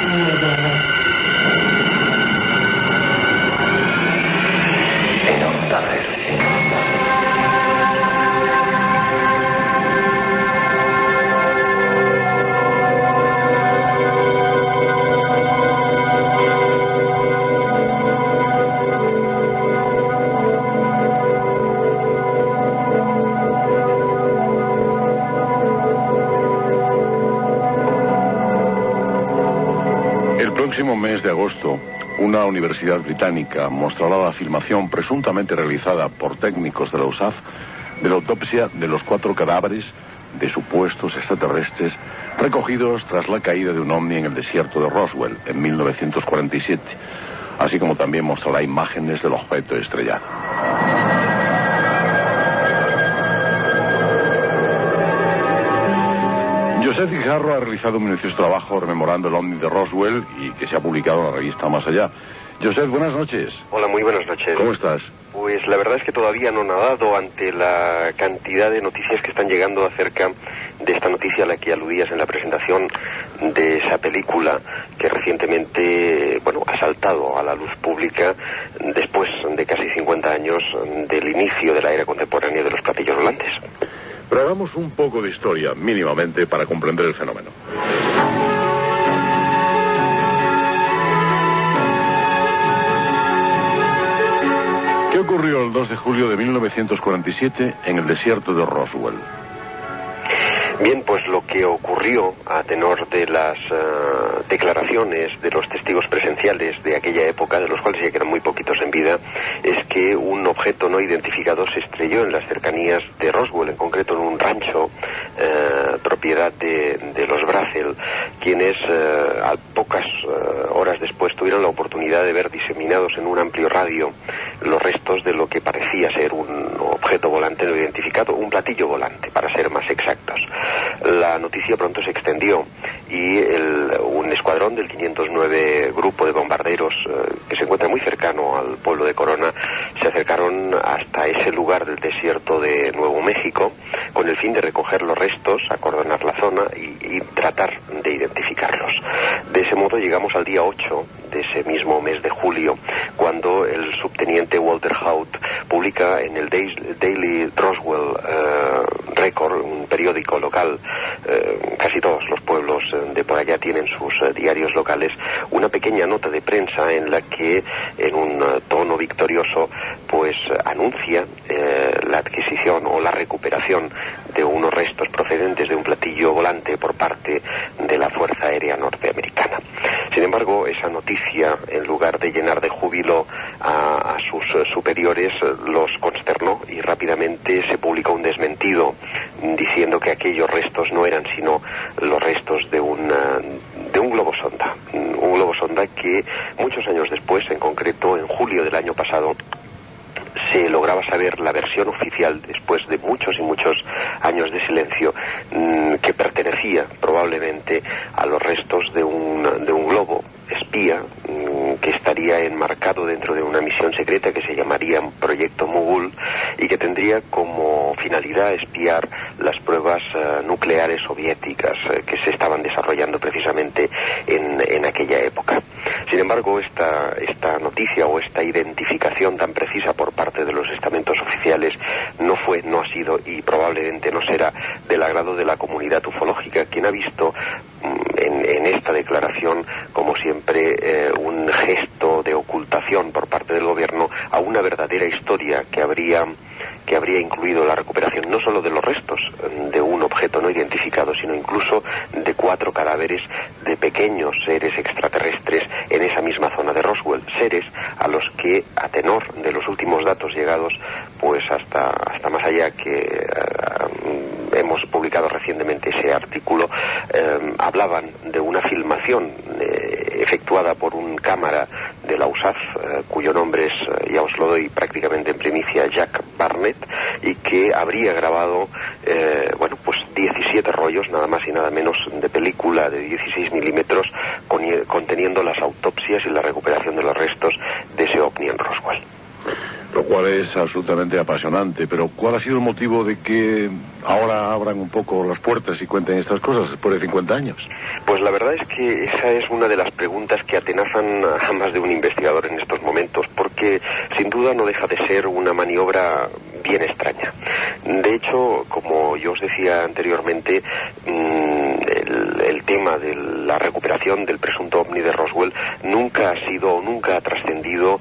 En Onda Verde. El próximo mes de agosto, una universidad británica mostrará la filmación presuntamente realizada por técnicos de la USAF de la autopsia de los 4 cadáveres de supuestos extraterrestres recogidos tras la caída de un ovni en el desierto de Roswell en 1947, así como también mostrará imágenes del objeto estrellado. José Guijarro ha realizado un minucioso trabajo rememorando el ovni de Roswell y que se ha publicado en la revista Más Allá. José, buenas noches. Hola, muy buenas noches. ¿Cómo estás? Pues la verdad es que todavía no he nadado ante la cantidad de noticias que están llegando acerca de esta noticia a la que aludías en la presentación de esa película que recientemente, ha saltado a la luz pública después de casi 50 años del inicio de la era contemporánea de los platillos volantes. Pero hagamos un poco de historia, mínimamente, para comprender el fenómeno. ¿Qué ocurrió el 2 de julio de 1947 en el desierto de Roswell? Bien, pues lo que ocurrió a tenor de las declaraciones de los testigos presenciales de aquella época, de los cuales ya quedan muy poquitos en vida, es que un objeto no identificado se estrelló en las cercanías de Roswell, en concreto en un rancho propiedad de los Brazel, quienes a pocas horas después tuvieron la oportunidad de ver diseminados en un amplio radio los restos de lo que parecía ser un objeto volante no identificado, un platillo volante, para ser más exactos. La noticia pronto se extendió y un escuadrón del 509 Grupo de Bombarderos, que se encuentra muy cercano al pueblo de Corona, se acercaron hasta ese lugar del desierto de Nuevo México con el fin de recoger los restos, acordonar la zona y tratar de identificarlos. De ese modo llegamos al día 8 de ese mismo mes de julio, cuando el subteniente Walter Haut publica en el Daily Roswell Record, un periódico local. Casi todos los pueblos de por allá tienen sus diarios locales, una pequeña nota de prensa en la que, en un tono victorioso, pues anuncia la adquisición o la recuperación de unos restos procedentes de un platillo volante por parte de la Fuerza Aérea Norteamericana. Sin embargo, esa noticia, en lugar de llenar de júbilo a sus superiores, los consternó y rápidamente se publicó un desmentido diciendo que aquellos restos no eran sino los restos de un globo sonda. Un globo sonda que muchos años después, en concreto en julio del año pasado, se lograba saber la versión oficial, después de muchos y muchos años de silencio, que pertenecía probablemente a los restos de un globo espía que estaría enmarcado dentro de una misión secreta que se llamaría Proyecto Mogul y que tendría como finalidad espiar las pruebas nucleares soviéticas que se estaban desarrollando precisamente en aquella época. Sin embargo, esta noticia o esta identificación tan precisa por parte de los estamentos oficiales no ha sido y probablemente no será del agrado de la comunidad ufológica, quien ha visto en esta declaración, como siempre, un gesto de ocultación por parte del gobierno a una verdadera historia que habría incluido la recuperación no solo de los restos de un objeto no identificado, sino incluso de 4 cadáveres de pequeños seres extraterrestres en esa misma zona de Roswell, seres a los que, a tenor de los últimos datos llegados, pues hasta más allá que hemos publicado recientemente ese artículo, hablaban de una filmación efectuada por un cámara de la USAF, cuyo nombre es, ya os lo doy prácticamente en primicia, Jack Barnett, y que habría grabado 17 rollos, nada más y nada menos, de película de 16 milímetros conteniendo las autopsias y la recuperación de los restos de ese ovni en Roswell. Lo cual es absolutamente apasionante, pero ¿cuál ha sido el motivo de que ahora abran un poco las puertas y cuenten estas cosas después de 50 años? Pues la verdad es que esa es una de las preguntas que atenazan a más de un investigador en estos momentos, porque sin duda no deja de ser una maniobra bien extraña. De hecho, como yo os decía anteriormente, el tema de la recuperación del presunto ovni de Roswell nunca ha trascendido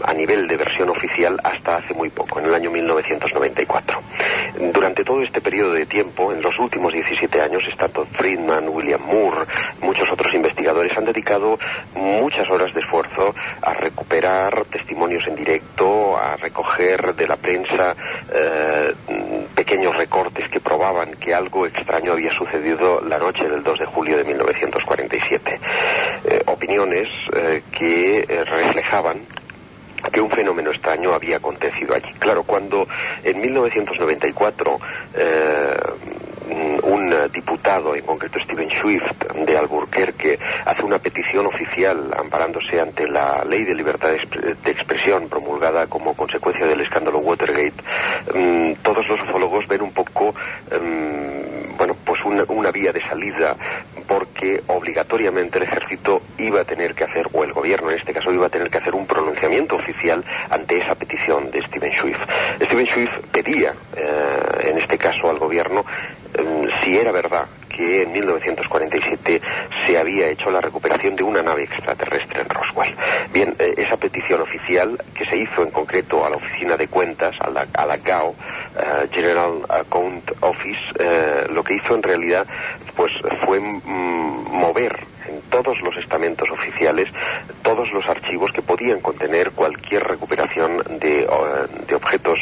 a nivel de versión oficial hasta hace muy poco, en el año 1994. Durante todo este periodo de tiempo, en los últimos 17 años, Stanton Friedman, William Moore, muchos otros investigadores han dedicado muchas horas de esfuerzo a recuperar testimonios en directo, a recoger de la prensa pequeños recortes que probaban que algo extraño había sucedido la noche del 2 de julio de 1947. Opiniones que reflejaban que un fenómeno extraño había acontecido allí. Claro, cuando en 1994 un diputado, en concreto Steven Swift, de Albuquerque, hace una petición oficial amparándose ante la Ley de Libertad de Expresión promulgada como consecuencia del escándalo Watergate, todos los ufólogos ven un poco pues una vía de salida, porque obligatoriamente el ejército iba a tener que hacer, o el gobierno en este caso iba a tener que hacer un pronunciamiento oficial ante esa petición de Steven Swift. Steven Swift pedía, en este caso al gobierno, si era verdad que en 1947 se había hecho la recuperación de una nave extraterrestre en Roswell. Bien, esa petición oficial, que se hizo en concreto a la oficina de cuentas, a la GAO, General Account Office, lo que hizo en realidad pues fue mover en todos los estamentos oficiales todos los archivos que podían contener cualquier recuperación de objetos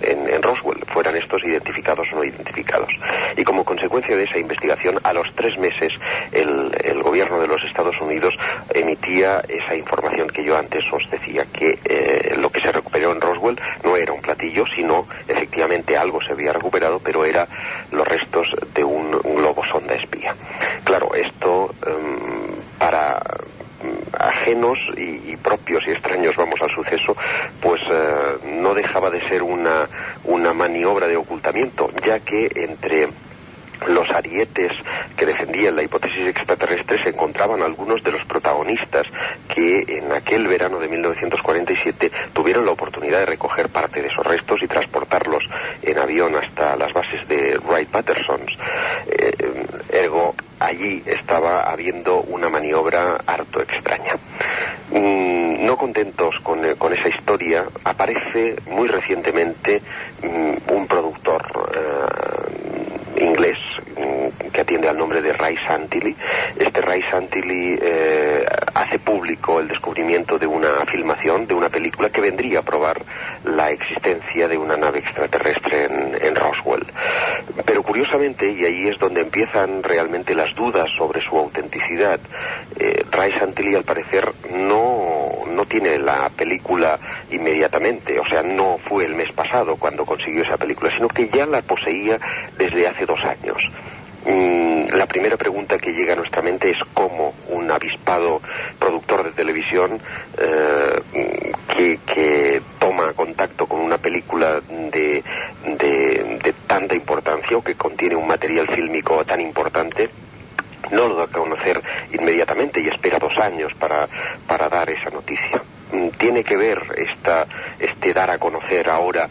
en Roswell, fueran estos identificados o no identificados. Y como consecuencia de esa investigación, a los 3 meses el gobierno de los Estados Unidos emitía esa información que yo antes os decía, que lo que se recuperó en Roswell no era un platillo, sino efectivamente algo se había recuperado, pero era los restos de un globo sonda espía. Claro, esto para ajenos y propios y extraños, vamos, al suceso, pues no dejaba de ser una maniobra de ocultamiento, ya que entre los arietes que defendían la hipótesis extraterrestre se encontraban algunos de los protagonistas que en aquel verano de 1947 tuvieron la oportunidad de recoger parte de esos restos y transportarlos en avión hasta las bases de Wright-Patterson. Ergo, allí estaba habiendo una maniobra harto extraña. No contentos con esa historia, aparece muy recientemente un productor inglés que atiende al nombre de Ray Santilli. Este Ray Santilli hace público el descubrimiento de una filmación, de una película que vendría a probar la existencia de una nave extraterrestre en Roswell. Pero curiosamente, y ahí es donde empiezan realmente las dudas sobre su autenticidad, Ray Santilli al parecer no tiene la película inmediatamente, o sea, no fue el mes pasado cuando consiguió esa película, sino que ya la poseía desde hace 2 años. La primera pregunta que llega a nuestra mente es cómo un avispado productor de televisión que toma contacto con una película de tanta importancia, o que contiene un material fílmico tan importante, no lo da a conocer inmediatamente y espera 2 años para dar esa noticia. Tiene que ver este dar a conocer ahora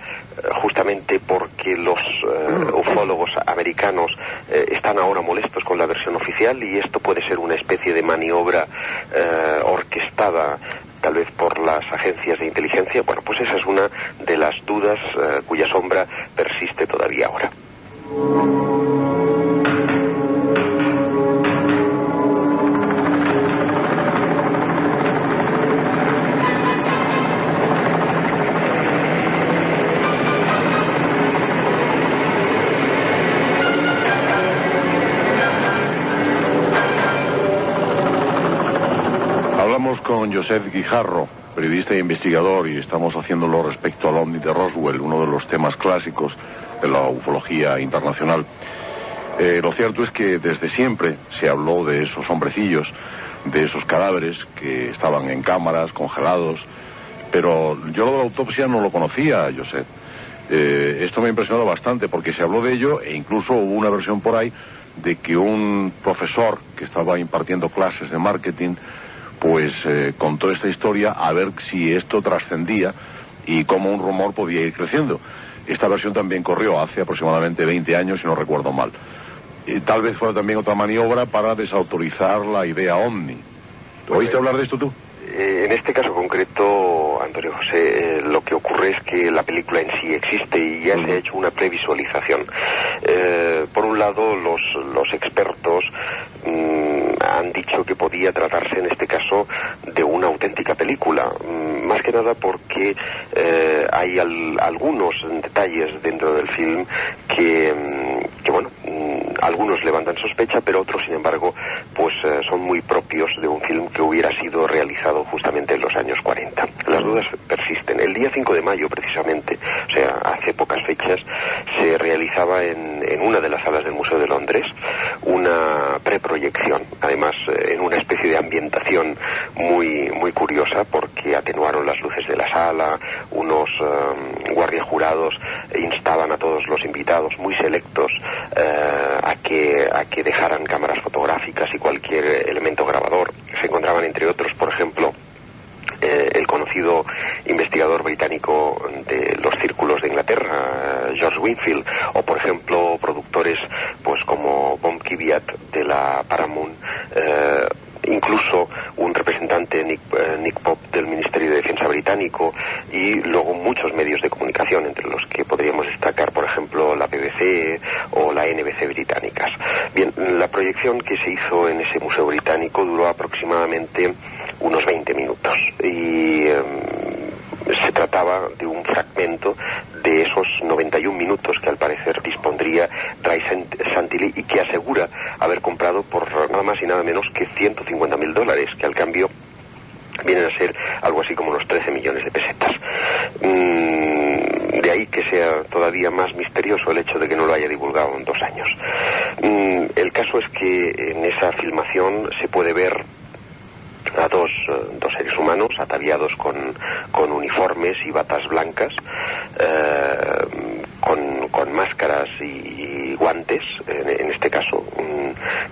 justamente porque los ufólogos americanos están ahora molestos con la versión oficial, y esto puede ser una especie de maniobra orquestada tal vez por las agencias de inteligencia. Bueno, pues esa es una de las dudas cuya sombra persiste todavía ahora. Con Josep Guijarro, periodista e investigador, y estamos haciéndolo respecto al ovni de Roswell, uno de los temas clásicos de la ufología internacional. Lo cierto es que desde siempre se habló de esos hombrecillos, de esos cadáveres que estaban en cámaras, congelados, Pero yo lo de la autopsia no lo conocía, Josep. Esto me ha impresionado bastante porque se habló de ello e incluso hubo una versión por ahí de que un profesor que estaba impartiendo clases de marketing pues contó esta historia a ver si esto trascendía y cómo un rumor podía ir creciendo. Esta versión también corrió hace aproximadamente 20 años, si no recuerdo mal. Tal vez fuera también otra maniobra para desautorizar la idea OVNI. ¿Oíste hablar de esto tú? En este caso concreto, Antonio José, lo que ocurre es que la película en sí existe y ya se ha hecho una previsualización. Por un lado, los expertos han dicho que podía tratarse en este caso de una auténtica película, más que nada porque hay algunos detalles dentro del film que bueno, algunos levantan sospecha, pero otros, sin embargo, pues son muy propios de un film que hubiera sido realizado justamente en los años 40. Las dudas persisten. El día 5 de mayo, precisamente, o sea, hace pocas fechas, se realizaba en una de las salas del Museo de Londres una preproyección, además en una especie de ambientación muy, muy curiosa, porque atenuaron las luces de la sala, unos guardias jurados instaban a todos los invitados, muy selectos, a que dejaran cámaras fotográficas y cualquier elemento grabador. Se encontraban, entre otros, por ejemplo, el conocido investigador británico de los círculos de Inglaterra, George Winfield, o por ejemplo productores pues como Bob Kiviat de la Paramount, incluso un representante, Nick Pope, del Ministerio de Defensa británico, y luego muchos medios de comunicación, entre los que podríamos destacar, por ejemplo, la BBC o la NBC británicas. Bien, la proyección que se hizo en ese museo británico duró aproximadamente unos 20 minutos y se trataba de un fragmento de esos 91 minutos que al parecer dispondría Ray Santilli y que asegura haber comprado por nada más y nada menos que $150.000, que al cambio vienen a ser algo así como unos 13 millones de pesetas. De ahí que sea todavía más misterioso el hecho de que no lo haya divulgado en 2 años. El caso es que en esa filmación se puede ver a dos seres humanos ataviados con uniformes y batas blancas, con máscaras y guantes, en este caso,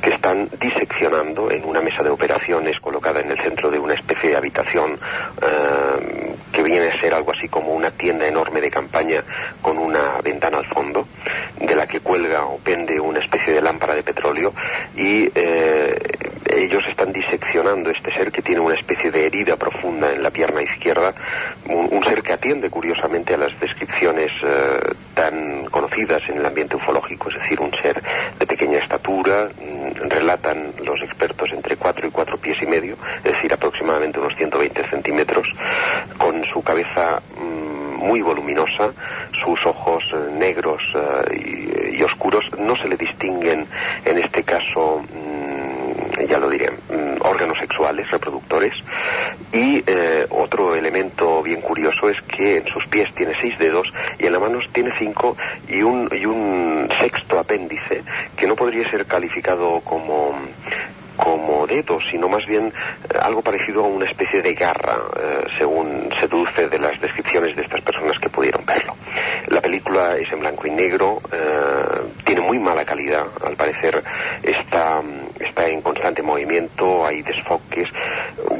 que están diseccionando en una mesa de operaciones colocada en el centro de una especie de habitación que viene a ser algo así como una tienda enorme de campaña con una ventana al fondo, de la que cuelga o pende una especie de lámpara de petróleo, y ellos están diseccionando este ser que tiene una especie de herida profunda en la pierna izquierda, un ser que atiende curiosamente a las descripciones tan conocidas en el ambiente ufológico, es decir, un ser de pequeña estatura, relatan los expertos entre 4 y 4 pies y medio, es decir, aproximadamente unos 120 centímetros, con su cabeza muy voluminosa, sus ojos negros y oscuros, no se le distinguen en este caso, ya lo diré, órganos sexuales, reproductores, y otro elemento bien curioso es que en sus pies tiene 6 dedos y en las manos tiene 5 y un sexto apéndice que no podría ser calificado como dedos, sino más bien algo parecido a una especie de garra, según se deduce de las descripciones de estas personas que pudieron verlo. La película es en blanco y negro, tiene muy mala calidad, al parecer está en constante movimiento, hay desfoques,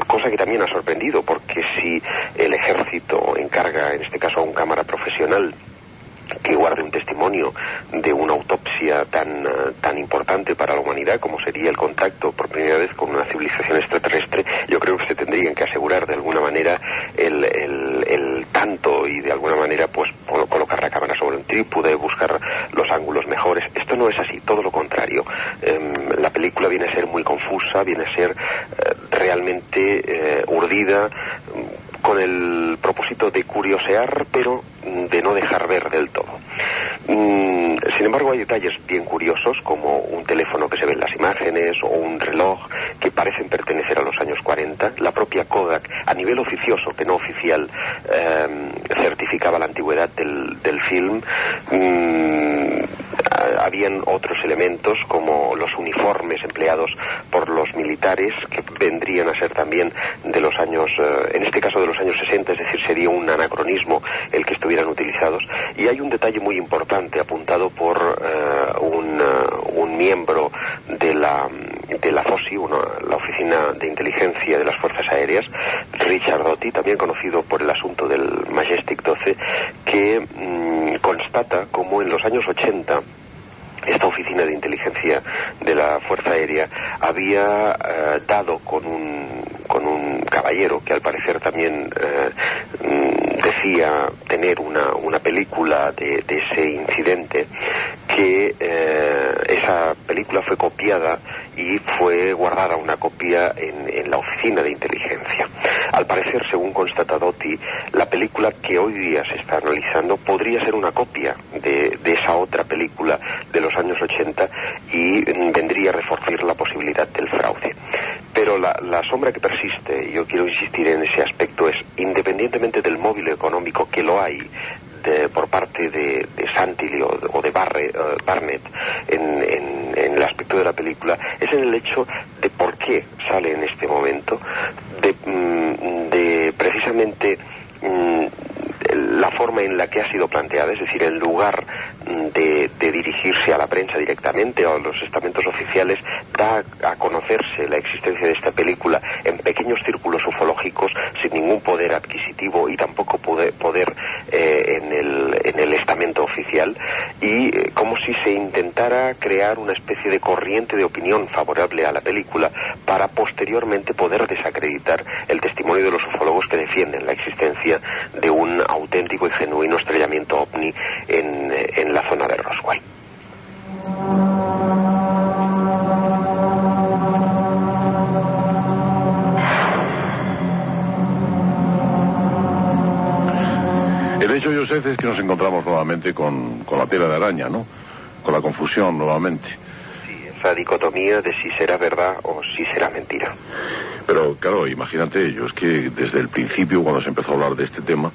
cosa que también ha sorprendido, porque si el ejército encarga, en este caso a un cámara profesional, que guarde un testimonio de una autopsia tan importante para la humanidad como sería el contacto por primera vez con una civilización extraterrestre, yo creo que se tendrían que asegurar de alguna manera el tanto y de alguna manera pues colocar la cámara sobre un trípode, buscar los ángulos mejores. Esto no es así, todo lo contrario. La película viene a ser muy confusa, viene a ser realmente urdida, con el propósito de curiosear, pero de no dejar ver del todo. Sin embargo, hay detalles bien curiosos, como un teléfono que se ve en las imágenes o un reloj que parecen pertenecer a los años 40. La propia Kodak, a nivel oficioso, que no oficial, certificaba la antigüedad del film. habrían otros elementos como los uniformes empleados por los militares, que vendrían a ser también de los años, en este caso de los años 60, es decir, sería un anacronismo el que estuvieran utilizados. Y hay un detalle muy importante apuntado por un miembro de la FOSI, la Oficina de Inteligencia de las Fuerzas Aéreas, Richard Doty, también conocido por el asunto del Majestic 12, que constata como en los años 80 esta oficina de inteligencia de la Fuerza Aérea había dado con un caballero que al parecer también decía tener una película de ese incidente, que esa película fue copiada y fue guardada una copia en la oficina de inteligencia. Al parecer, según constata Doty, la película que hoy día se está analizando podría ser una copia de esa otra película de los años 80 y vendría a reforzar la posibilidad del fraude. Pero la sombra que persiste, y yo quiero insistir en ese aspecto, es, independientemente del móvil económico que lo hay por parte de Santilli o de Barnett en el aspecto de la película, es en el hecho de por qué sale en este momento, de precisamente la forma en la que ha sido planteada, es decir, en lugar de dirigirse a la prensa directamente o a los estamentos oficiales, da a conocerse la existencia de esta película en pequeños círculos ufológicos sin ningún poder adquisitivo y tampoco poder en el estamento oficial, y como si se intentara crear una especie de corriente de opinión favorable a la película para posteriormente poder desacreditar el testimonio de los ufólogos que defienden la existencia de un auténtico y genuino estrellamiento ovni en la zona de Roswell. El hecho, Joseph, es que nos encontramos nuevamente con la tela de araña, ¿no? Con la confusión nuevamente. Sí, esa dicotomía de si será verdad o si será mentira. Pero claro, imagínate, yo es que desde el principio, cuando se empezó a hablar de este tema,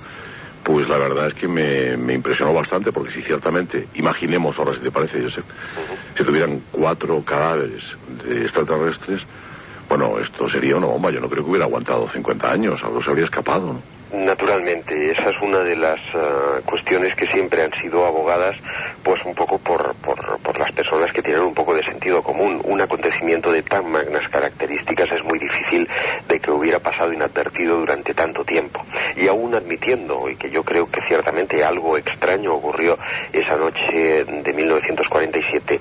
pues la verdad es que me impresionó bastante, porque si ciertamente, imaginemos ahora, si te parece, Joseph, si tuvieran 4 cadáveres de extraterrestres, bueno, esto sería una bomba. Yo no creo que hubiera aguantado 50 años, algo se habría escapado, ¿no? Naturalmente, esa es una de las cuestiones que siempre han sido abogadas, pues un poco por las personas que tienen un poco de sentido común. Un acontecimiento de tan magnas características es muy difícil de que hubiera pasado inadvertido durante tanto tiempo. Y aún admitiendo, y que yo creo que ciertamente algo extraño ocurrió esa noche de 1947,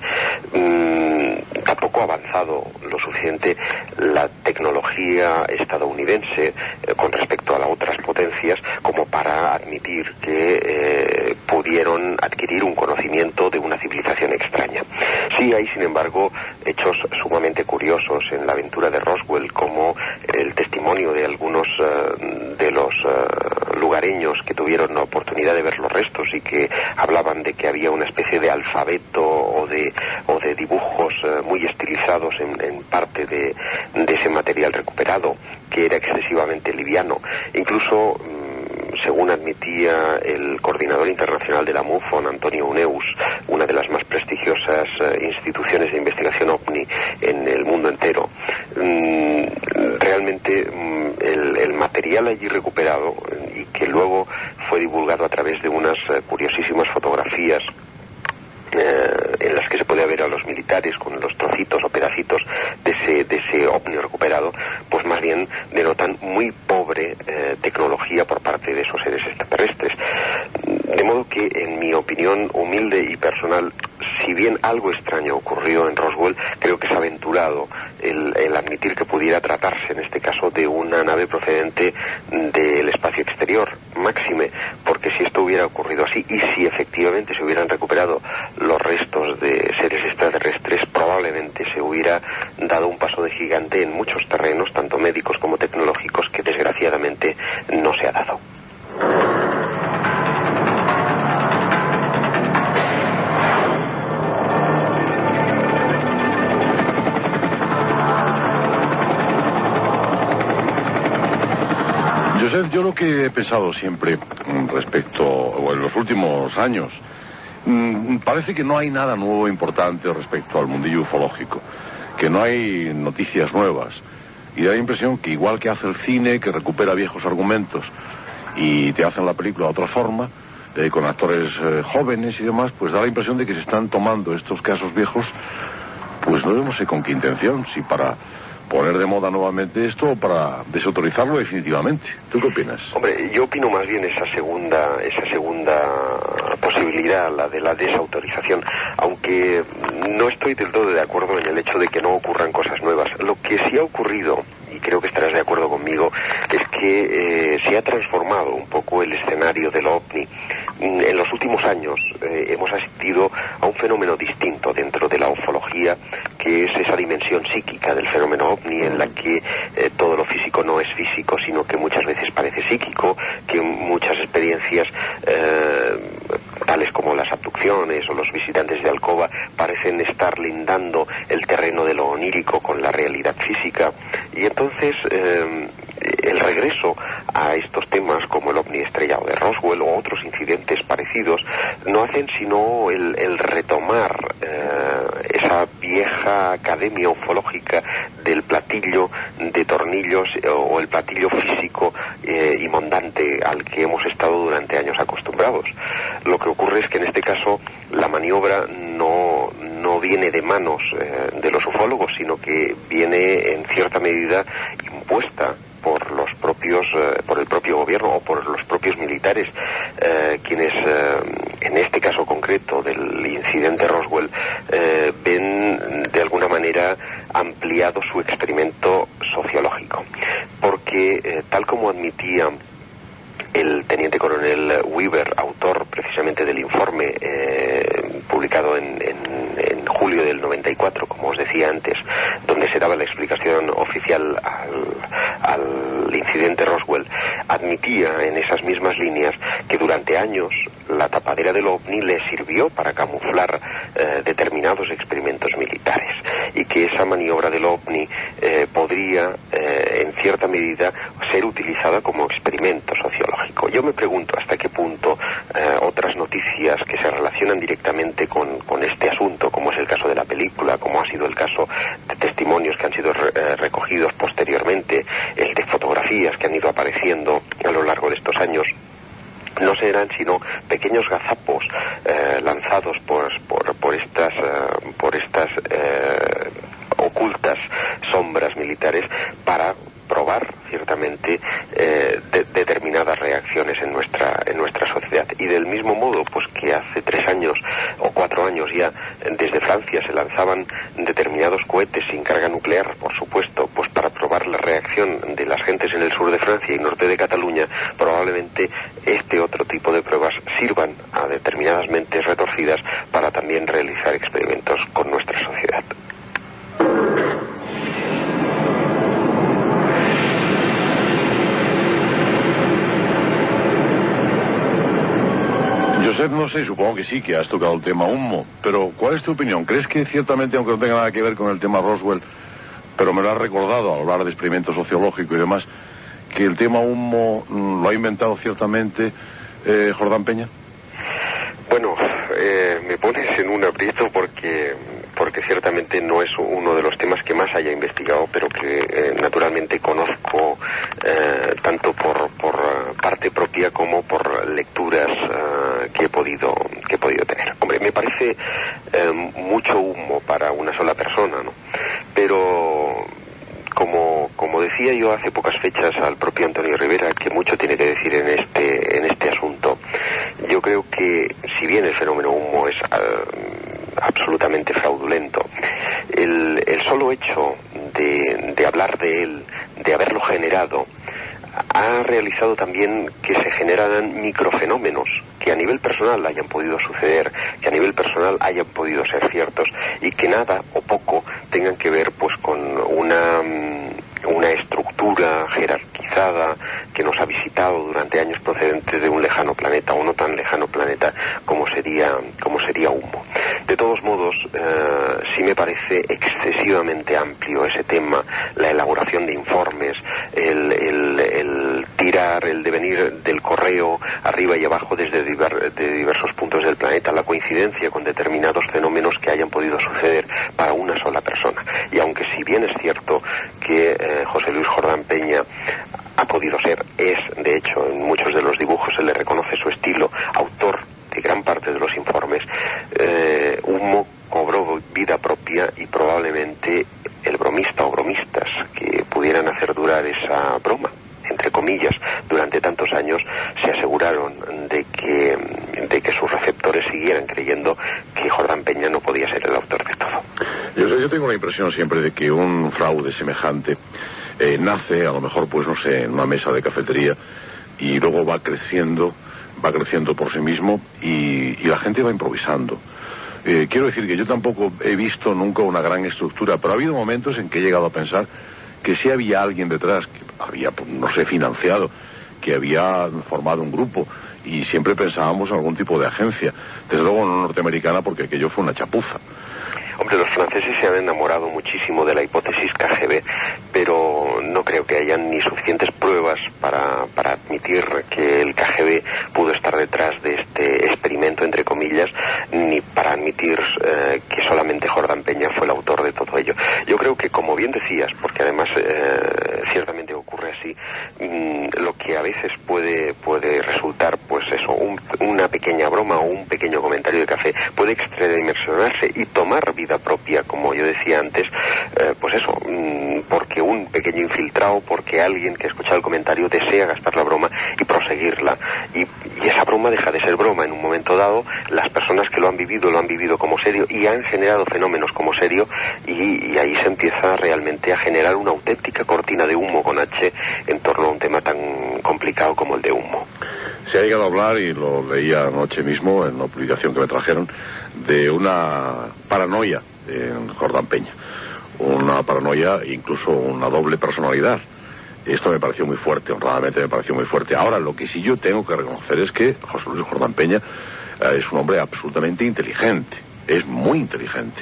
tampoco ha avanzado lo suficiente la tecnología estadounidense con respecto a las otras potencias como para admitir que pudieron adquirir un conocimiento de una civilización extraña. Sí hay, sin embargo, hechos sumamente curiosos en la aventura de Roswell, como el testimonio de algunos de los lugareños que tuvieron la oportunidad de ver los restos y que hablaban de que había una especie de alfabeto o de dibujos muy estilizados en parte de ese material recuperado, que era excesivamente liviano. Incluso, según admitía el coordinador internacional de la MUFON, Antonio Uneus, una de las más prestigiosas instituciones de investigación OVNI en el mundo entero, realmente el material allí recuperado, y que luego fue divulgado a través de unas curiosísimas fotografías en las que se podía ver a los militares con los trocitos o pedacitos de ese ovni recuperado, pues más bien denotan muy pobre tecnología por parte de esos seres extraterrestres. De modo que, en mi opinión humilde y personal, si bien algo extraño ocurrió en Roswell, creo que es aventurado el admitir que pudiera tratarse en este caso de una nave procedente del espacio exterior, máxime, porque si esto hubiera ocurrido así y si efectivamente se hubieran recuperado los restos de seres extraterrestres, probablemente se hubiera dado un paso de gigante en muchos terrenos, tanto médicos como tecnológicos, que desgraciadamente no se ha dado. Joseph, yo lo que he pensado siempre respecto, o en los últimos años, Parece que no hay nada nuevo importante respecto al mundillo ufológico, que no hay noticias nuevas, y da la impresión que igual que hace el cine, que recupera viejos argumentos y te hacen la película de otra forma, con actores jóvenes y demás, pues da la impresión de que se están tomando estos casos viejos, pues no sé con qué intención, si para poner de moda nuevamente esto o para desautorizarlo definitivamente. ¿Tú qué opinas? Hombre, yo opino más bien esa segunda posibilidad, la de la desautorización, aunque no estoy del todo de acuerdo en el hecho de que no ocurran cosas nuevas. Lo que sí ha ocurrido, y creo que estarás de acuerdo conmigo, es que se ha transformado un poco el escenario del OVNI. En los últimos años hemos asistido a un fenómeno distinto dentro de la ufología, que es esa dimensión psíquica del fenómeno OVNI, en la que todo lo físico no es físico, sino que muchas veces parece psíquico, que muchas experiencias tales como las abducciones o los visitantes de alcoba parecen estar lindando el terreno de lo onírico con la realidad física, y entonces el regreso a estos temas como el ovni estrellado de Roswell o otros incidentes parecidos no hacen sino el retomar esa vieja academia ufológica del platillo de tornillos o el platillo físico y mondante al que hemos estado durante años acostumbrados. Lo que ocurre es que en este caso la maniobra no viene de manos de los ufólogos, sino que viene en cierta medida impuesta por el propio gobierno o por los propios militares, quienes en este caso concreto del incidente Roswell ven de alguna manera ampliado su experimento sociológico, porque tal como admitía el teniente coronel Weaver, autor precisamente del informe publicado en julio del 94, como os decía antes, donde se daba la explicación oficial al incidente Roswell, admitía en esas mismas líneas que durante años la tapadera del OVNI le sirvió para camuflar determinados experimentos militares, y que esa maniobra del OVNI podría en cierta medida ser utilizada como experimento sociológico. Yo me pregunto hasta qué punto otras noticias que se relacionan directamente con este asunto, como es el caso de la película, como ha sido el caso de testimonios que han sido recogidos posteriormente, el de fotografías que han ido apareciendo a lo largo de estos años, no serán sino pequeños gazapos lanzados por estas ocultas sombras militares para probar ciertamente determinadas reacciones en nuestra sociedad. Y del mismo modo pues que hace 3 años o 4 años ya desde Francia se lanzaban determinados cohetes sin carga nuclear, por supuesto, pues para probar la reacción de las gentes en el sur de Francia y norte de Cataluña, probablemente este otro tipo de pruebas sirvan a determinadas mentes retorcidas para también realizar experimentos con nuestra sociedad. Josep, no sé, supongo que sí, que has tocado el tema humo, pero ¿cuál es tu opinión? ¿Crees que ciertamente, aunque no tenga nada que ver con el tema Roswell, pero me lo has recordado al hablar de experimento sociológico y demás, que el tema humo lo ha inventado ciertamente Jordán Peña? Bueno, me pones en un aprieto porque ciertamente no es uno de los temas que más haya investigado, pero que naturalmente conozco tanto por parte propia como por lecturas que he podido tener. Hombre, me parece mucho humo para una sola persona, ¿no? Pero como decía yo hace pocas fechas al propio Antonio Rivera, que mucho tiene que decir en este asunto, yo creo que si bien el fenómeno humo es absolutamente fraudulento, el solo hecho de hablar de él, de haberlo generado, ha realizado también que se generaran microfenómenos que a nivel personal hayan podido suceder, que a nivel personal hayan podido ser ciertos, y que nada o poco tengan que ver pues con una estructura jerarquizada que nos ha visitado durante años procedente de un lejano planeta o no tan lejano planeta como sería humo. De todos modos, sí me parece excesivamente amplio ese tema, la elaboración de informes, el tirar el devenir del correo arriba y abajo desde diversos puntos del planeta, la coincidencia con determinados fenómenos que hayan podido suceder para una sola persona. Y aunque si bien es cierto que José Luis Jordán Peña ha podido ser, de hecho, en muchos de los dibujos se le reconoce su estilo, autor de gran parte de los informes, Humo cobró vida propia y probablemente el bromista o bromistas que pudieran hacer durar esa broma, entre comillas, durante tantos años, se aseguraron de que sus receptores siguieran creyendo que Jordán Peña no podía ser el autor de todo. Yo tengo la impresión siempre de que un fraude semejante nace, a lo mejor, pues no sé, en una mesa de cafetería y luego va creciendo por sí mismo y la gente va improvisando. Quiero decir que yo tampoco he visto nunca una gran estructura, pero ha habido momentos en que he llegado a pensar que sí había alguien detrás, que había, no sé, financiado, que había formado un grupo, y siempre pensábamos en algún tipo de agencia, desde luego no norteamericana, porque aquello fue una chapuza. Hombre, los franceses se han enamorado muchísimo de la hipótesis KGB, pero no creo que hayan ni suficientes pruebas para admitir que el KGB pudo estar detrás de este experimento, entre comillas, ni para admitir que solamente Jordán Peña fue el autor de todo ello. Yo creo que, como bien decías, porque además ciertamente ocurre así, lo que a veces puede resultar, pues eso, una pequeña broma o un pequeño comentario de café, puede extradimensionarse y tomar vida propia, como yo decía antes, pues eso, porque un pequeño infiltrado, porque alguien que ha escuchado el comentario desea gastar la broma y proseguirla, y esa broma deja de ser broma en un momento dado. Las personas que lo han vivido como serio y han generado fenómenos como serio, y ahí se empieza realmente a generar una auténtica cortina de humo con H en torno a un tema tan complicado como el de Humo. Se ha llegado a hablar, y lo leía anoche mismo en una publicación que me trajeron, de una paranoia en Jordán Peña. Una paranoia, incluso una doble personalidad. Esto me pareció muy fuerte, honradamente me pareció muy fuerte. Ahora, lo que sí yo tengo que reconocer es que José Luis Jordán Peña es un hombre absolutamente inteligente. Es muy inteligente.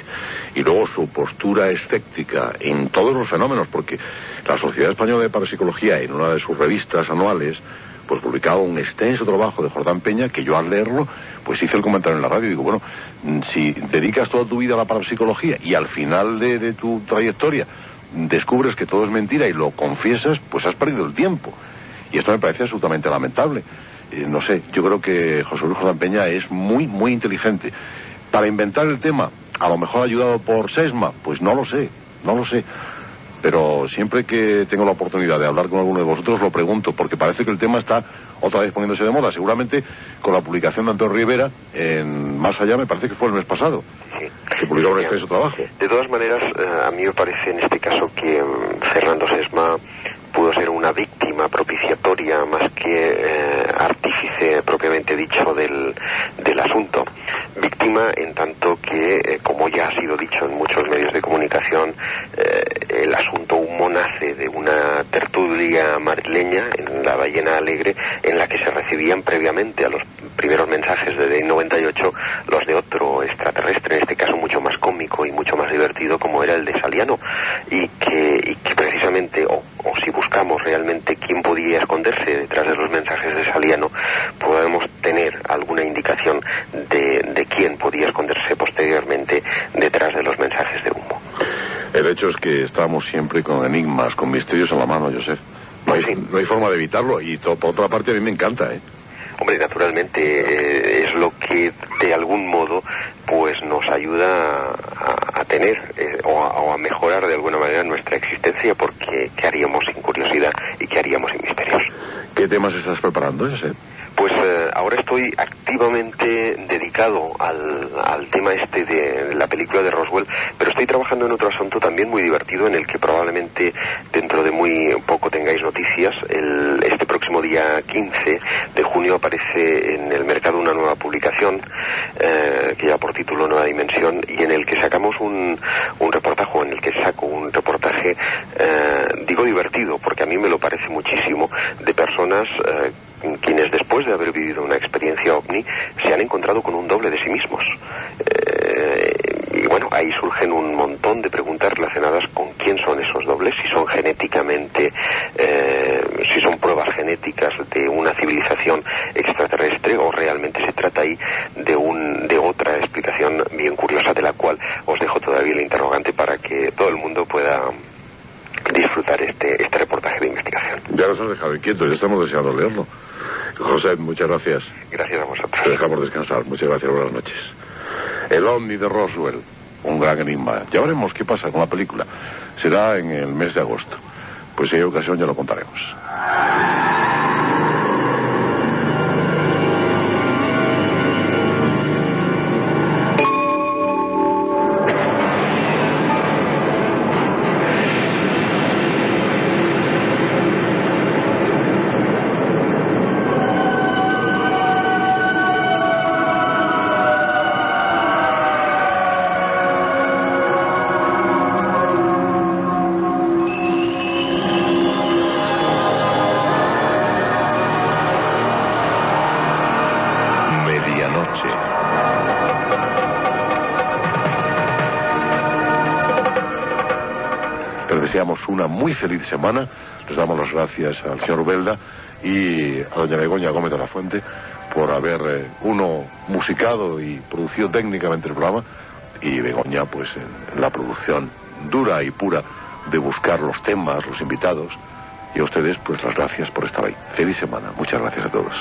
Y luego su postura escéptica en todos los fenómenos, porque la Sociedad Española de Parapsicología, en una de sus revistas anuales, pues publicaba un extenso trabajo de Jordán Peña, que yo al leerlo, pues hice el comentario en la radio y digo, bueno, si dedicas toda tu vida a la parapsicología y al final de tu trayectoria descubres que todo es mentira y lo confiesas, pues has perdido el tiempo. Y esto me parece absolutamente lamentable. No sé, yo creo que José Luis Jordán Peña es muy, muy inteligente. Para inventar el tema, a lo mejor ayudado por Sesma, pues no lo sé. Pero siempre que tengo la oportunidad de hablar con alguno de vosotros lo pregunto, porque parece que el tema está otra vez poniéndose de moda. Seguramente con la publicación de Antonio Rivera en Más Allá, me parece que fue el mes pasado, que publicó un extenso trabajo. De todas maneras, a mí me parece en este caso que Fernando Sesma pudo ser una víctima propiciatoria más que artífice propiamente dicho del asunto. Víctima en tanto que, como ya ha sido dicho en muchos medios de comunicación, el asunto Humo nace de una tertulia madrileña en la Ballena Alegre, en la que se recibían previamente a los primeros mensajes de DEI 98 los de otro extraterrestre, en este caso mucho más cómico y mucho más divertido, como era el de Saliano, y que precisamente, o si buscamos realmente quién podía esconderse detrás de los mensajes de Saliano, podemos tener alguna indicación de quién podía esconderse posteriormente detrás de los mensajes de Humo. El hecho es que estamos siempre con enigmas, con misterios en la mano, Josep. No hay forma de evitarlo, y por otra parte a mí me encanta, Hombre, naturalmente es lo que de algún modo pues nos ayuda a tener o a mejorar de alguna manera nuestra existencia, porque ¿qué haríamos sin curiosidad y qué haríamos sin misterios? ¿Qué temas estás preparando, Josep? Pues ahora estoy activamente dedicado al tema este de la película de Roswell, pero estoy trabajando en otro asunto también muy divertido, en el que probablemente dentro de muy poco tengáis noticias. Este próximo día 15 de junio aparece en el mercado una nueva publicación que lleva por título Nueva Dimensión, y en el que sacamos un reportaje, o en el que saco un reportaje, digo divertido, porque a mí me lo parece muchísimo, de personas quienes después de haber vivido una experiencia ovni se han encontrado con un doble de sí mismos. Y bueno, ahí surgen un montón de preguntas relacionadas con quién son esos dobles, si son genéticamente, si son pruebas genéticas de una civilización extraterrestre, o realmente se trata ahí de otra explicación bien curiosa, de la cual os dejo todavía el interrogante para que todo el mundo pueda disfrutar este reportaje de investigación. Ya nos has dejado inquietos, ya estamos deseando leerlo. José, muchas gracias. Gracias a vosotros. Te dejamos descansar. Muchas gracias, buenas noches. El ovni de Roswell, un gran enigma. Ya veremos qué pasa con la película. Será en el mes de agosto. Pues si hay ocasión ya lo contaremos. Deseamos una muy feliz semana. Les damos las gracias al señor Ubelda y a doña Begoña Gómez de la Fuente por haber uno musicado y producido técnicamente el programa, y Begoña pues en la producción dura y pura de buscar los temas, los invitados, y a ustedes pues las gracias por estar ahí. Feliz semana. Muchas gracias a todos.